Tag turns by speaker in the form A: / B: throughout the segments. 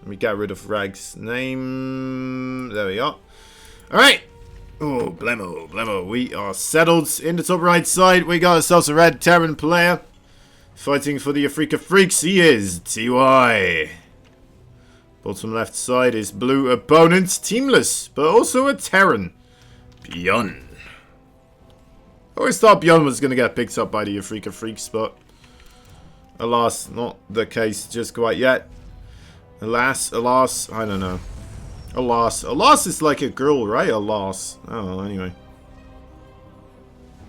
A: Let me get rid of Rag's name. There we are. Alright. Oh, Blemo. We are settled. In the top right side, we got ourselves a red Terran player. Fighting for the Afrika Freaks, he is TY. Bottom left side is blue opponent. Teamless, but also a Terran. BYUN. I always thought BYUN was going to get picked up by the Afrika Freaks, but alas, not the case just quite yet. Alas, I don't know. Alas is like a girl, right? Alas. Oh, anyway.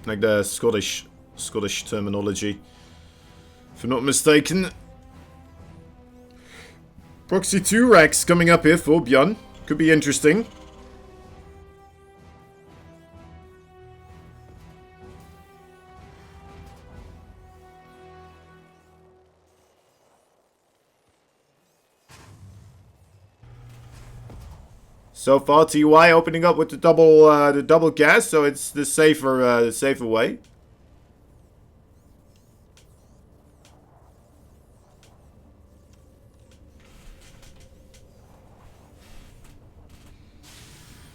A: Like the Scottish terminology. If I'm not mistaken. Proxy 2 Rex coming up here for BYUN. Could be interesting. So far, TY opening up with the double gas, so it's the safer way.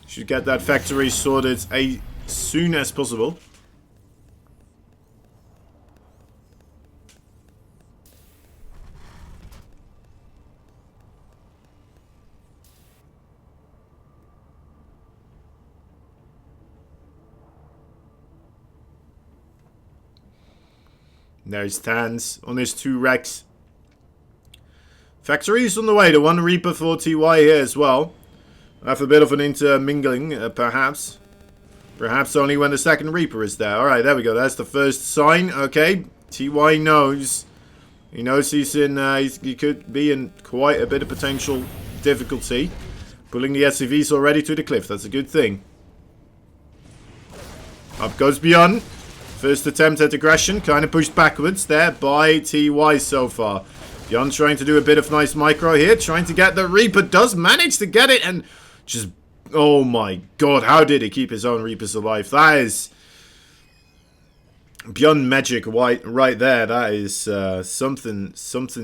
A: Should get that factory sorted as soon as possible. There he stands on his 2 Rex. Factories on the way. The 1 Reaper for TY here as well. Have a bit of an intermingling, perhaps. Perhaps only when the 2nd Reaper is there. Alright, there we go. That's the first sign. Okay. TY knows. He knows he's in. He could be in quite a bit of potential difficulty. Pulling the SCVs already to the cliff. That's a good thing. Up goes BYUN. First attempt at aggression, kind of pushed backwards there by TY so far. BYUN trying to do a bit of nice micro here, trying to get the Reaper, does manage to get it, and just, oh my god, how did he keep his own Reapers alive? That is BYUN magic right there. That is something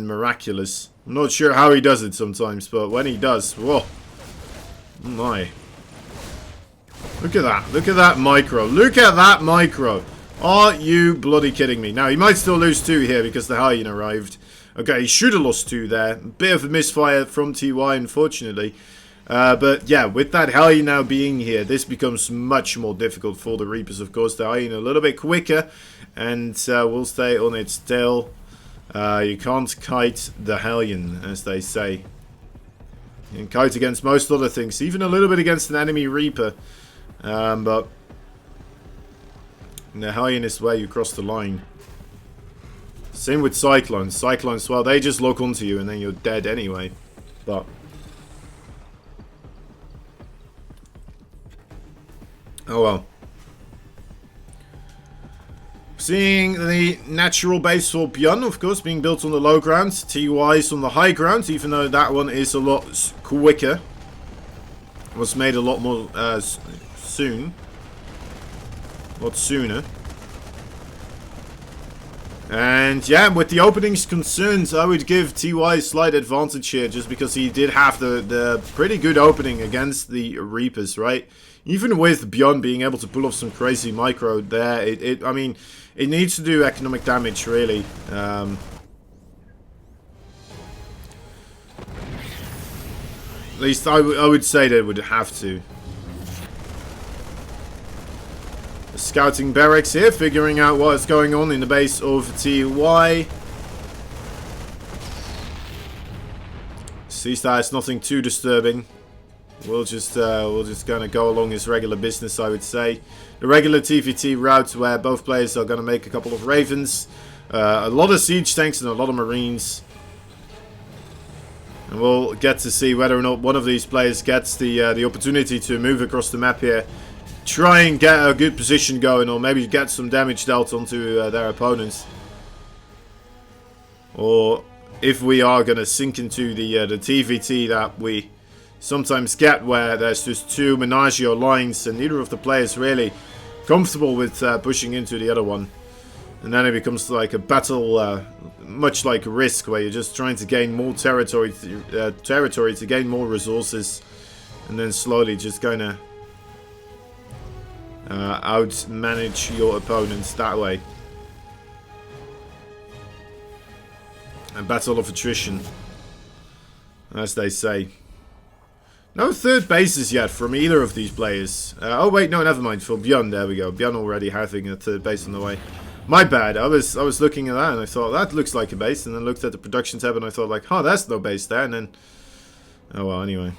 A: miraculous. I'm not sure how he does it sometimes, but when he does, whoa, oh my. Look at that micro, Are you bloody kidding me? Now, he might still lose 2 here because the Hellion arrived. Okay, he should have lost 2 there. Bit of a misfire from TY, unfortunately. But yeah, with that Hellion now being here, this becomes much more difficult for the Reapers, of course. The Hellion a little bit quicker, and will stay on its tail. You can't kite the Hellion, as they say. You can kite against most other things, even a little bit against an enemy Reaper. But the Hellion is where you cross the line. Same with Cyclones. Cyclones, well, they just lock onto you and then you're dead anyway. But oh well. Seeing the natural base for BYUN, of course, being built on the low ground. TY's on the high ground, even though that one is a lot quicker. It was made a lot more soon. A lot sooner. And yeah, with the openings concerned, I would give TY a slight advantage here, just because he did have the pretty good opening against the Reapers, right? Even with BYUN being able to pull off some crazy micro there, I mean, it needs to do economic damage, really. At least I would say they would have to. Scouting barracks here, figuring out what's going on in the base of TY. Sees that it's nothing too disturbing. We'll just kind of go along his regular business, I would say. The regular TVT route where both players are going to make a couple of Ravens, a lot of siege tanks and a lot of Marines. And we'll get to see whether or not one of these players gets the opportunity to move across the map here. Try and get a good position going, or maybe get some damage dealt onto their opponents. Or if we are going to sink into the TVT that we sometimes get, where there's just 2 Menagio lines and neither of the players really comfortable with pushing into the other one. And then it becomes like a battle, much like Risk, where you're just trying to gain more territory to gain more resources, and then slowly just gonna out-manage your opponents that way. A battle of attrition, as they say. No third bases yet from either of these players. Oh wait, no, never mind. For BYUN, there we go. BYUN already having a third base on the way. My bad. I was looking at that and I thought that looks like a base, and then looked at the production tab and I thought like, oh, that's no base there. And then, oh well, anyway.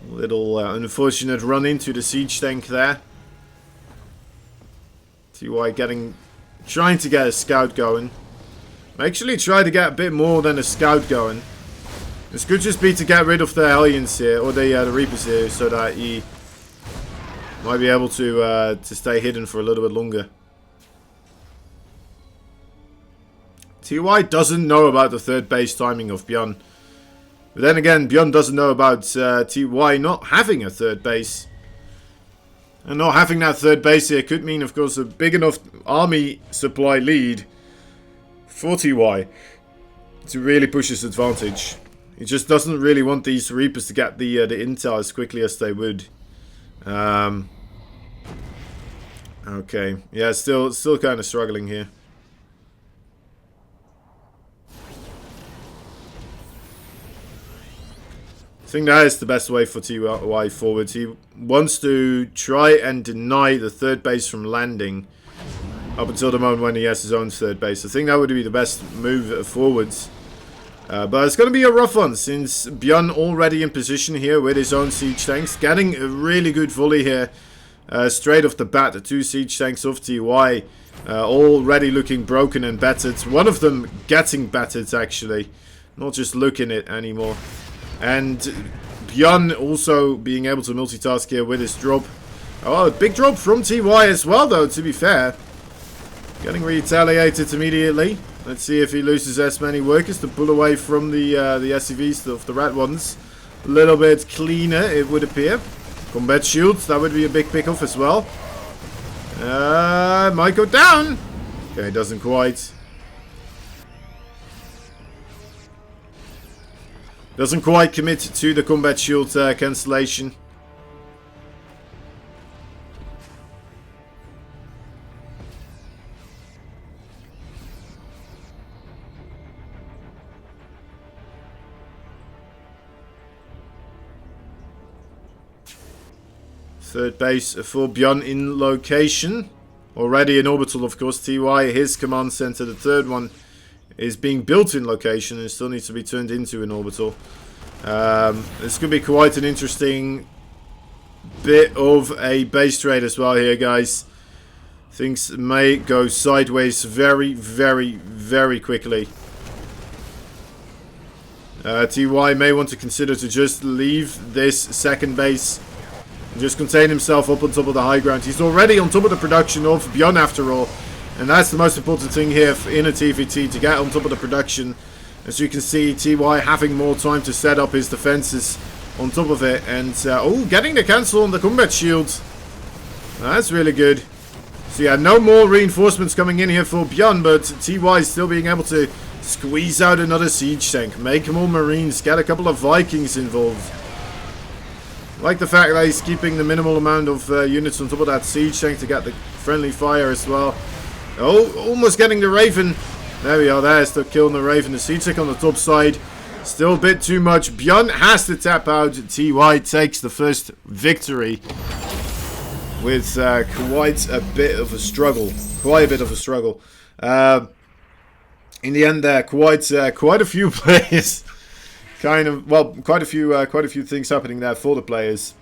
A: Little unfortunate run into the siege tank there. TY trying to get a scout going. I actually tried to get a bit more than a scout going. This could just be to get rid of the Hellions here, or the Reapers here, so that he might be able to stay hidden for a little bit longer. TY doesn't know about the third base timing of BYUN. But then again, BYUN doesn't know about TY not having a third base. And not having that third base here could mean, of course, a big enough army supply lead for TY to really push his advantage. He just doesn't really want these Reapers to get the intel as quickly as they would. Okay, yeah, still kind of struggling here. I think that is the best way for TY forward. He wants to try and deny the third base from landing up until the moment when he has his own third base. I think that would be the best move forwards. But it's going to be a rough one, since BYUN already in position here with his own siege tanks. Getting a really good volley here straight off the bat. The two siege tanks of TY already looking broken and battered. One of them getting battered, actually. Not just looking it anymore. And BYUN also being able to multitask here with his drop. Oh, a big drop from TY as well, though, to be fair. Getting retaliated immediately. Let's see if he loses as many workers to pull away from the SCVs of the red ones. A little bit cleaner, it would appear. Combat shields, that would be a big pick-off as well. Might go down. Okay, doesn't quite. Doesn't quite commit to the combat shield cancellation. Third base for BYUN in location. Already in orbital, of course. TY, his command center, the third one, is being built in location and still needs to be turned into an orbital. This could be quite an interesting bit of a base trade as well here, guys. Things may go sideways very, very, very quickly. TY may want to consider to just leave this second base and just contain himself up on top of the high ground. He's already on top of the production of BYUN, after all. And that's the most important thing here in a TVT, to get on top of the production. As you can see, TY having more time to set up his defenses on top of it. And, oh, getting the cancel on the combat shield. That's really good. So, yeah, no more reinforcements coming in here for BYUN, but TY still being able to squeeze out another siege tank, make more Marines, get a couple of Vikings involved. I like the fact that he's keeping the minimal amount of units on top of that siege tank to get the friendly fire as well. Oh, almost getting the Raven. There we are, there, still killing the Raven. The siege tank on the top side, still a bit too much. BYUN has to tap out. TY takes the first victory with quite a bit of a struggle. In the end there, quite a few players quite a few things happening there for the players.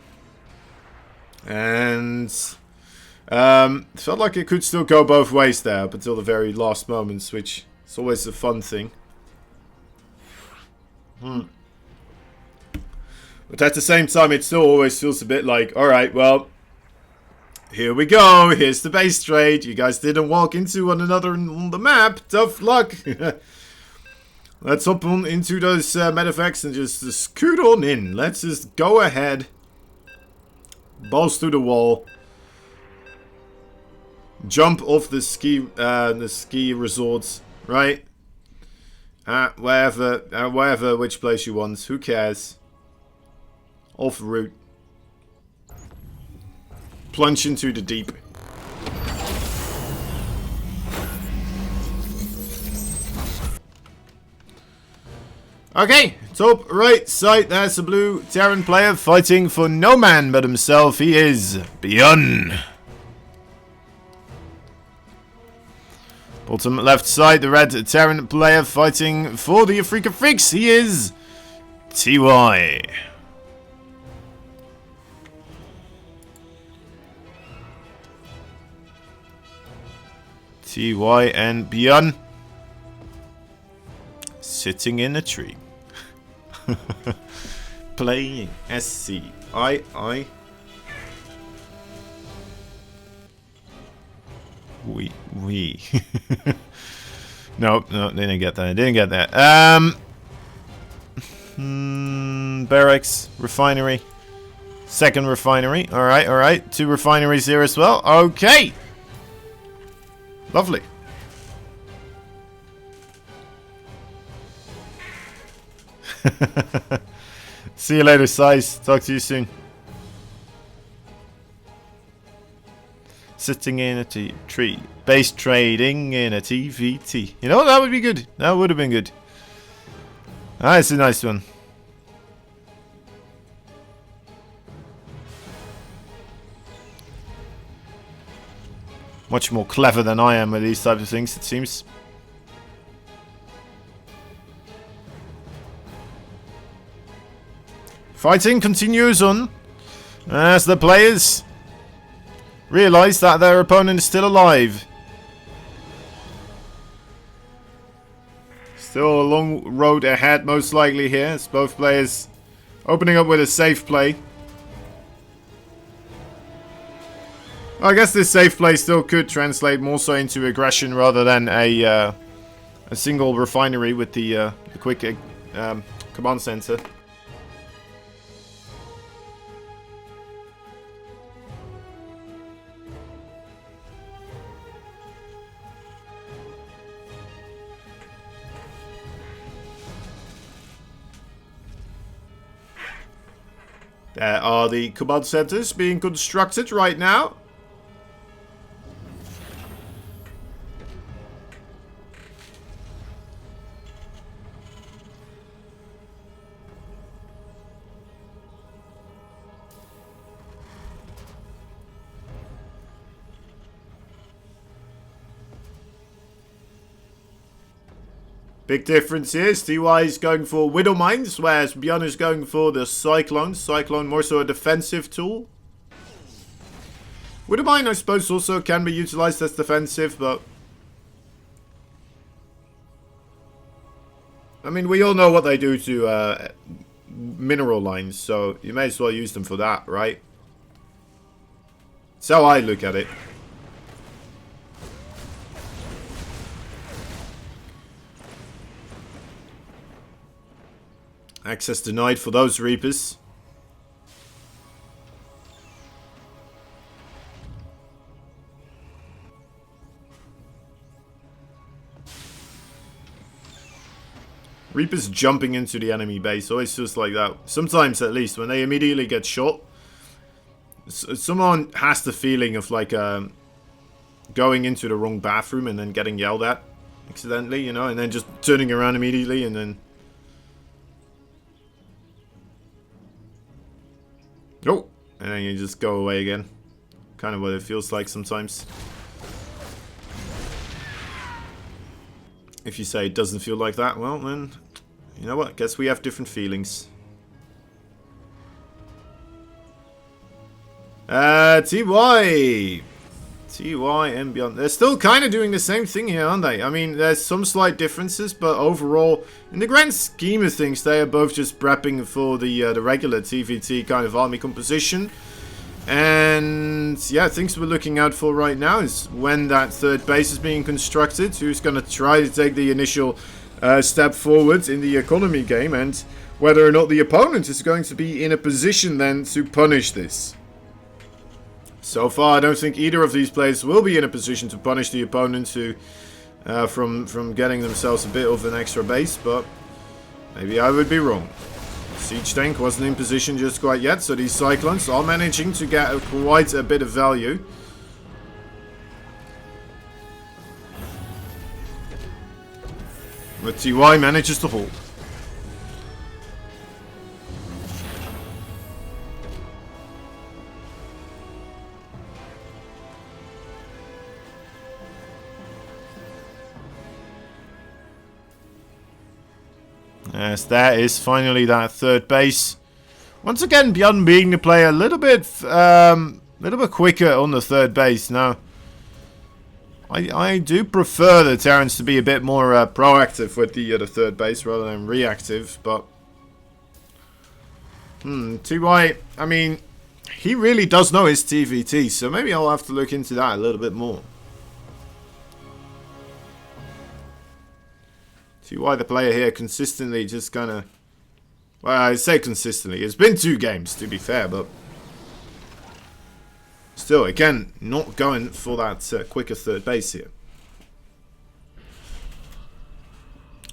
A: And felt like it could still go both ways there up until the very last moments, which is always a fun thing. But at the same time, it still always feels a bit like, alright, well, here we go, here's the base trade. You guys didn't walk into one another on the map, tough luck. Let's hop on into those medevacts and just scoot on in. Let's just go ahead. Balls through the wall. Jump off the ski resorts, right? Wherever, which place you want. Who cares? Off route. Plunge into the deep. Okay, top right side, there's a blue Terran player fighting for no man but himself. He is BYUN. Bottom left side, the red Terran player fighting for the Afrika Freaks. He is TY. TY and BYUN sitting in a tree. Playing SCII. We. No, didn't get that. Barracks, refinery, second refinery. All right. 2 refineries here as well. Okay. Lovely. See you later, Size. Talk to you soon. Sitting in a tree. Base trading in a TVT. You know, that would be good. That would have been good. Ah, it's a nice one. Much more clever than I am with these types of things, it seems. Fighting continues on as the players realize that their opponent is still alive. Still a long road ahead, most likely here. It's both players opening up with a safe play. I guess this safe play still could translate more so into aggression rather than a single refinery with the quick command center. There are the command centers being constructed right now. Big difference here. TY is going for Widow Mines, whereas BYUN is going for the Cyclone. Cyclone more so a defensive tool. Widow Mine, I suppose, also can be utilized as defensive, but I mean, we all know what they do to mineral lines, so you may as well use them for that, right? That's how I look at it. Access denied for those Reapers. Reapers jumping into the enemy base, always just like that. Sometimes, at least, when they immediately get shot, someone has the feeling of like going into the wrong bathroom and then getting yelled at accidentally, you know, and then just turning around immediately and then... Oh, and then you just go away again. Kind of what it feels like sometimes. If you say it doesn't feel like that, well then, you know what, guess we have different feelings. TY and BYUN. They're still kind of doing the same thing here, aren't they? I mean, there's some slight differences, but overall, in the grand scheme of things, they are both just prepping for the regular TVT kind of army composition. And yeah, things we're looking out for right now is when that third base is being constructed. Who's going to try to take the initial step forward in the economy game, and whether or not the opponent is going to be in a position then to punish this. So far, I don't think either of these players will be in a position to punish the opponent from getting themselves a bit of an extra base, but maybe I would be wrong. Siege tank wasn't in position just quite yet, so these Cyclones are managing to get quite a bit of value. But TY manages to hold. Yes, that is finally that third base. Once again, BYUN being the player a little bit quicker on the third base. Now, I do prefer the Terrans to be a bit more proactive with the third base rather than reactive, but TY, I mean, he really does know his TVT, so maybe I'll have to look into that a little bit more. TY, the player here, consistently just kind of... Well, I say consistently. It's been 2 games, to be fair, but... Still, again, not going for that quicker third base here.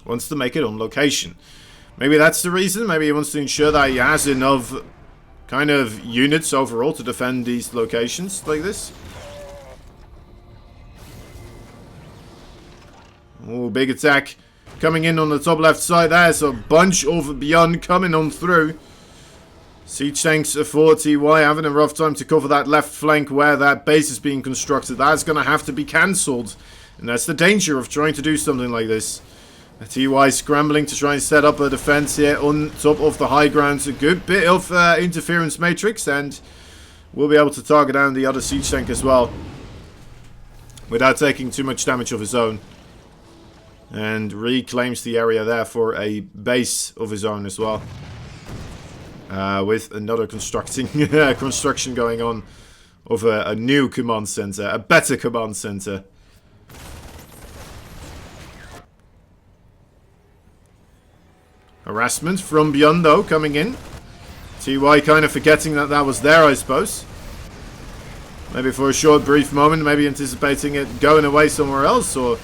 A: Wants to make it on location. Maybe that's the reason. Maybe he wants to ensure that he has enough kind of units overall to defend these locations like this. Oh, big attack. Coming in on the top left side, there's a bunch of BYUN coming on through. Siege tanks for TY having a rough time to cover that left flank where that base is being constructed. That's going to have to be cancelled. And that's the danger of trying to do something like this. TY scrambling to try and set up a defense here on top of the high ground. A good bit of interference matrix, and we'll be able to target down the other siege tank as well without taking too much damage of his own. And reclaims the area there for a base of his own as well. With another construction going on of a new command center, a better command center. Harassment from BYUN though coming in. TY kind of forgetting that was there, I suppose. Maybe for a short brief moment, maybe anticipating it going away somewhere else, or...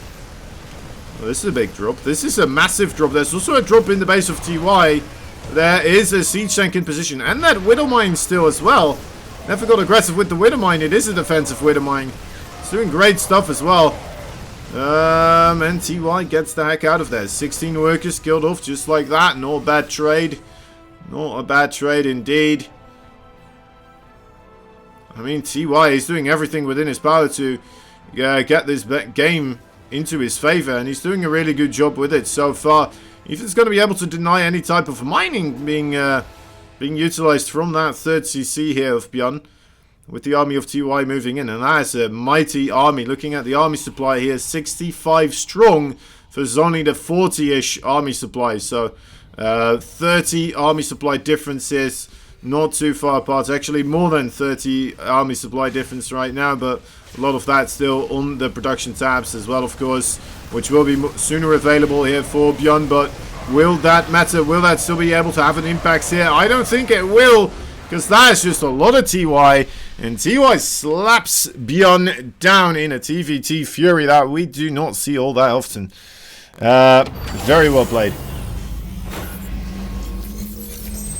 A: Well, this is a big drop. This is a massive drop. There's also a drop in the base of TY. There is a siege tank in position. And that Widow Mine still as well. Never got aggressive with the Widow Mine. It is a defensive Widow Mine. It's doing great stuff as well. And TY gets the heck out of there. 16 workers killed off just like that. Not a bad trade. Not a bad trade indeed. I mean, TY is doing everything within his power to get this game into his favor, and he's doing a really good job with it so far. If he's going to be able to deny any type of mining being utilized from that 3rd CC here of BYUN, with the army of TY moving in, and that is a mighty army. Looking at the army supply here, 65 strong versus only the 40-ish army supply, so 30 army supply differences, not too far apart. Actually, more than 30 army supply difference right now, but a lot of that still on the production tabs as well, of course, which will be sooner available here for BYUN. But will that matter? Will that still be able to have an impact here? I don't think it will, because that is just a lot of TY, and TY slaps BYUN down in a TVT fury that we do not see all that often. Very well played.